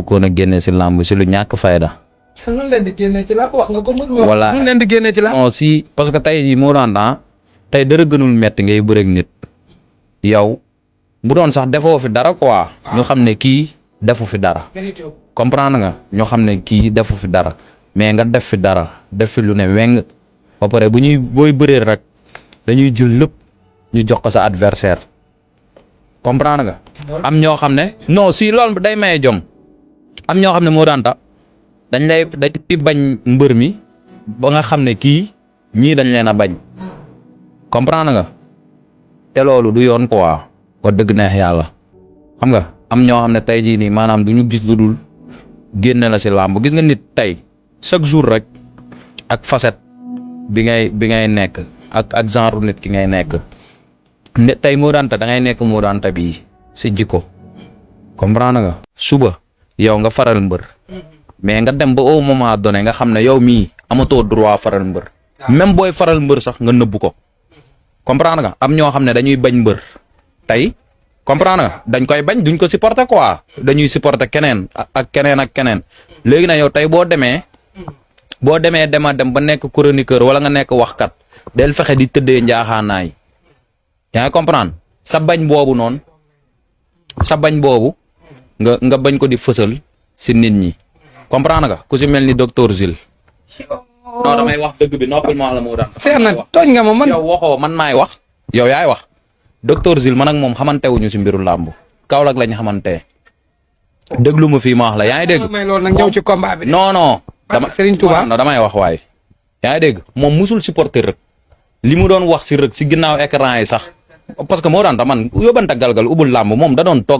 bëggoon a génne si làmb si lu ñàkk fayda. nu leen di génne ci làmb wax nga ko mën. voilà nu leen di génne ci làmb. non si parce que tey jii moo daan tey dara gënul metti ngay bëreeg nit yow bu doon sax defoo fi dara quoi. ñu xam ne kii defu fi dara. comprendre nga ñoo xam ne kii defu fi dara mais nga def fi dara def fi lu ne weng ba pare booy bëree rek dañuy jël lépp ñu jox ko sa adversaire comprendre nga. am ñoo xam ne non si loolu day maye jom am ñoo xam ne moo daanta dañ bañ mbër mi ba nga xam ne kii ñii dañ leen a bañ comprendre nga te loolu du yoon quoi wax dëgg neex yàlla xam nga am ñoo xam ne tey jii nii maanaam du ñu gis lu dul génne la si làmb gis nga nit tey chaque jour rek ak facette bi ngay nekk ak genre nit ki ngay nekk ne tey moo daanta da ngay nekk moo daanta bii si jikko comprendre nga suba yow nga faral mbër mais nga dem ba au moment donné nga xam ne yow mii amatoo droit faral mbër même booy faral mbër sax nga nëbbu ko comprendre nga am ñoo xam ne dañuy bañ mbër tey comprendre nga dañ koy bañ duñ ko supporter quoi dañuy supporter keneen ak keneen léegi na yow tey boo demee dem ba nekk chroniqueur wala nga nekk waxkat del fexe di tëddee njaaxaanaay yaa ngi comprendre sa bañ boobu nga bañ ko di fësal si nit ñi comprendre nga ku si mel ni docteur Zil. non damay wax dëgg bi noppil ma la moo daan. seet na tooñ nga ma man. yow waxoo man maay wax. yow yaay wax docteur Zil man ak moom xamante wuñu si mbiru làmb Kaolack lañ xamante déglu ma fii ma wax la yaa ngi dégg. may loolu nag ñëw ci combat bi. non. Serigne Touba damay wax waaye. yaa ngi dégg moom musul supporter rek li mu doon wax si rek si ginnaaw écran yi sax parce que moo daan man yóbbante galgal ubul làmb moom da doon toog